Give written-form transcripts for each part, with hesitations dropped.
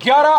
11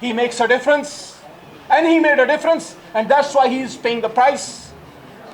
he makes a difference and he made a difference and that's why he is paying the price।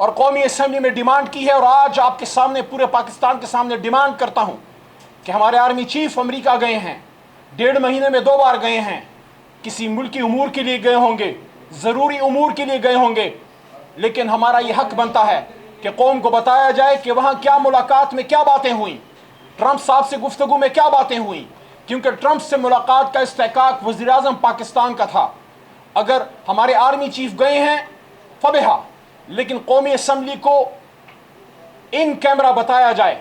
اور قومی assembly میں demand کی ہے، اور آج آپ کے سامنے پورے پاکستان کے سامنے ڈیمانڈ کرتا ہوں کہ ہمارے آرمی چیف امریکہ گئے ہیں، 1.5 مہینے میں 2 بار گئے ہیں، کسی ملکی امور کے لیے گئے ہوں گے، ضروری امور کے لیے گئے ہوں گے، لیکن ہمارا یہ حق بنتا ہے کہ قوم کو بتایا جائے کہ وہاں کیا ملاقات میں کیا باتیں ہوئیں، ٹرمپ صاحب سے گفتگو میں کیا باتیں ہوئیں، کیونکہ ٹرمپ سے ملاقات کا استحقاق وزیر اعظم پاکستان کا تھا۔ اگر ہمارے آرمی چیف گئے ہیں فبہا، لیکن قومی اسمبلی کو ان کیمرہ بتایا جائے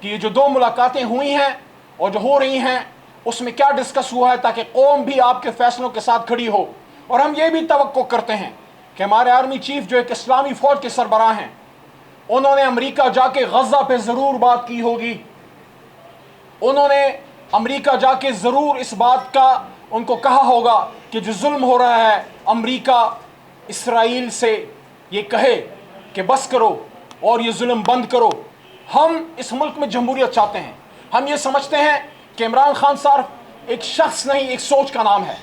کہ یہ جو 2 ملاقاتیں ہوئی ہیں اور جو ہو رہی ہیں اس میں کیا ڈسکس ہوا ہے، تاکہ قوم بھی آپ کے فیصلوں کے ساتھ کھڑی ہو۔ اور ہم یہ بھی توقع کرتے ہیں کہ ہمارے آرمی چیف جو ایک اسلامی فوج کے سربراہ ہیں، انہوں نے امریکہ جا کے غزہ پہ ضرور بات کی ہوگی، انہوں نے امریکہ جا کے ضرور اس بات کا ان کو کہا ہوگا کہ جو ظلم ہو رہا ہے امریکہ اسرائیل سے یہ کہے کہ بس کرو اور یہ ظلم بند کرو۔ ہم اس ملک میں جمہوریت چاہتے ہیں، ہم یہ سمجھتے ہیں کہ عمران خان صرف ایک شخص نہیں، ایک سوچ کا نام ہے۔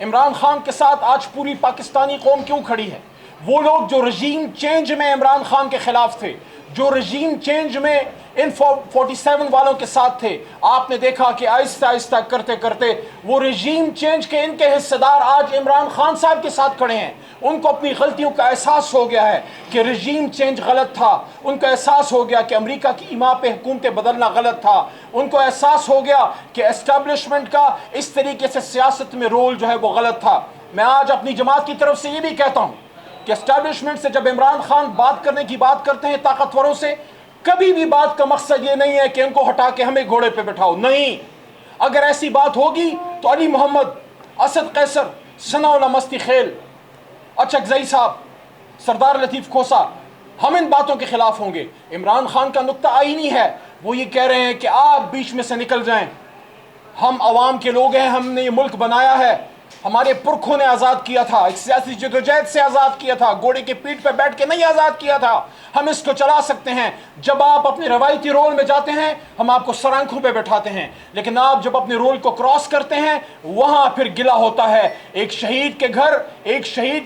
عمران خان کے ساتھ آج پوری پاکستانی قوم کیوں کھڑی ہے؟ وہ لوگ جو رجیم چینج میں عمران خان کے خلاف تھے، جو رجیم چینج میں ان 47 والوں کے ساتھ تھے، آپ نے دیکھا کہ آہستہ آہستہ کرتے کرتے وہ رجیم چینج کے ان کے حصہ دار آج عمران خان صاحب کے ساتھ کھڑے ہیں۔ ان کو اپنی غلطیوں کا احساس ہو گیا ہے کہ رجیم چینج غلط تھا، ان کو احساس ہو گیا کہ امریکہ کی ایما پہ حکومتیں بدلنا غلط تھا، ان کو احساس ہو گیا کہ اسٹیبلشمنٹ کا اس طریقے سے سیاست میں رول جو ہے وہ غلط تھا۔ میں آج اپنی جماعت کی طرف سے یہ بھی کہتا ہوں کہ اسٹیبلشمنٹ سے جب عمران خان بات کرنے کی بات کرتے ہیں طاقتوروں سے، کبھی بھی بات کا مقصد یہ نہیں ہے کہ ان کو ہٹا کے ہمیں گھوڑے پہ بٹھاؤ، نہیں۔ اگر ایسی بات ہوگی تو علی محمد، اسد قیصر، ثناء اللہ مستی خیل، اچکزئی صاحب، سردار لطیف کھوسا، ہم ان باتوں کے خلاف ہوں گے۔ عمران خان کا نقطہ آئینی ہے، وہ یہ کہہ رہے ہیں کہ آپ بیچ میں سے نکل جائیں، ہم عوام کے لوگ ہیں، ہم نے یہ ملک بنایا ہے، ہمارے پرکھوں نے آزاد کیا تھا، ایک سیاسی جدوجہد سے آزاد کیا تھا، گھوڑے کے پیٹھ پہ بیٹھ کے نہیں آزاد کیا تھا، ہم اس کو چلا سکتے ہیں۔ جب آپ اپنے روایتی رول میں جاتے ہیں ہم آپ کو سر آنکھوں پہ بٹھاتے ہیں، لیکن آپ جب اپنے رول کو کراس کرتے ہیں وہاں پھر گلہ ہوتا ہے۔ ایک شہید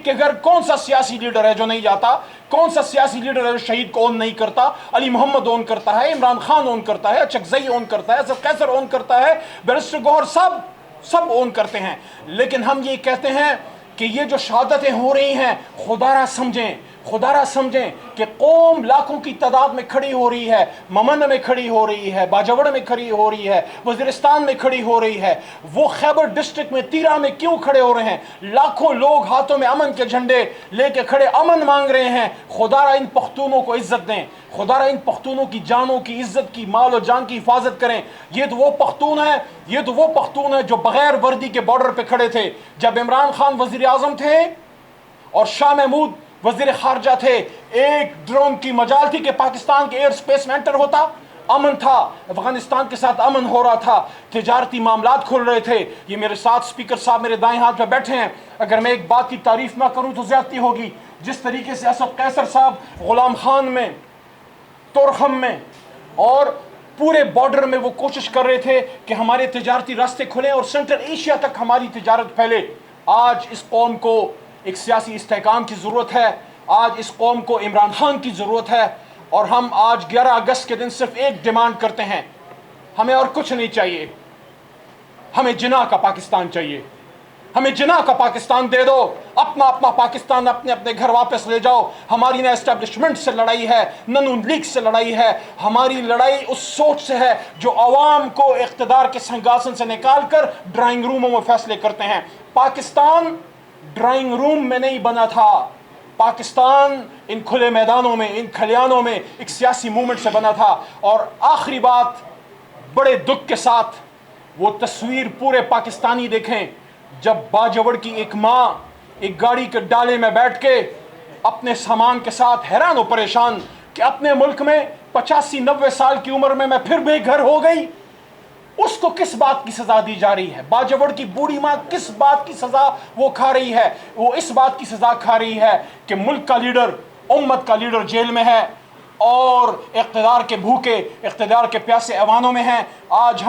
کے گھر کون سا سیاسی لیڈر ہے جو نہیں جاتا؟ کون سا سیاسی لیڈر ہے جو شہید کو اون نہیں کرتا؟ علی محمد اون کرتا ہے، عمران خان اون کرتا ہے، اچکزئی اون کرتا ہے، اسد قیصر اون کرتا ہے، بیرسٹر گوہر، سب اون کرتے ہیں۔ لیکن ہم یہ کہتے ہیں کہ یہ جو شہادتیں ہو رہی ہیں خدا را سمجھیں کہ قوم لاکھوں کی تعداد میں کھڑی ہو رہی ہے، ممن میں کھڑی ہو رہی ہے، باجوڑ میں کھڑی ہو رہی ہے، وزیرستان میں کھڑی ہو رہی ہے، وہ خیبر ڈسٹرکٹ میں تیرہ میں کیوں کھڑے ہو رہے ہیں؟ لاکھوں لوگ ہاتھوں میں امن کے جھنڈے لے کے کھڑے امن مانگ رہے ہیں۔ خدا را ان پختونوں کو عزت دیں، خدا را ان پختونوں کی جانوں کی عزت کی، مال و جان کی حفاظت کریں۔ یہ تو وہ پختون ہے جو بغیر وردی کے بارڈر پہ کھڑے تھے جب عمران خان وزیر اعظم تھے اور شاہ محمود وزیر خارجہ تھے۔ ایک ڈرون کی مجال تھی کہ پاکستان کے ایئر سپیس میں انٹر ہوتا، امن تھا، افغانستان کے ساتھ امن ہو رہا تھا، تجارتی معاملات کھل رہے تھے۔ یہ میرے ساتھ سپیکر صاحب میرے دائیں ہاتھ پہ بیٹھے ہیں، اگر میں ایک بات کی تعریف نہ کروں تو زیادتی ہوگی۔ جس طریقے سے اسد قیصر صاحب غلام خان میں، تورخم میں اور پورے بارڈر میں وہ کوشش کر رہے تھے کہ ہمارے تجارتی راستے کھلیں اور سینٹرل ایشیا تک ہماری تجارت پھیلے۔ آج اس قوم کو ایک سیاسی استحکام کی ضرورت ہے، آج اس قوم کو عمران خان کی ضرورت ہے، اور ہم آج 11 اگست کے دن صرف ایک ڈیمانڈ کرتے ہیں، ہمیں اور کچھ نہیں چاہیے، ہمیں جناح کا پاکستان چاہیے، ہمیں جناح کا پاکستان دے دو، اپنا پاکستان اپنے گھر واپس لے جاؤ۔ ہماری نہ اسٹیبلشمنٹ سے لڑائی ہے، نہ نون لیگ سے لڑائی ہے، ہماری لڑائی اس سوچ سے ہے جو عوام کو اقتدار کے سنگھاسن سے نکال کر ڈرائنگ روموں میں فیصلے کرتے ہیں۔ پاکستان ڈرائنگ روم میں نہیں بنا تھا، پاکستان ان کھلے میدانوں میں، ان کھلیانوں میں ایک سیاسی موومنٹ سے بنا تھا۔ اور آخری بات، بڑے دکھ کے ساتھ وہ تصویر پورے پاکستانی دیکھیں جب باجوڑ کی ایک ماں ایک گاڑی کے ڈالے میں بیٹھ کے اپنے سامان کے ساتھ حیران و پریشان کہ اپنے ملک میں 85-90 سال کی عمر میں پھر بے گھر ہو گئی، اس کو کس بات کی سزا دی جا رہی ہے؟ باجوڑ کی بوڑھی ماں کس بات کی سزا وہ کھا رہی ہے؟ وہ اس بات کی سزا کھا رہی ہے کہ ملک کا لیڈر، امت کا لیڈر جیل میں ہے اور اقتدار کے بھوکے، اقتدار کے پیاسے ایوانوں میں ہیں۔ آج ہمیں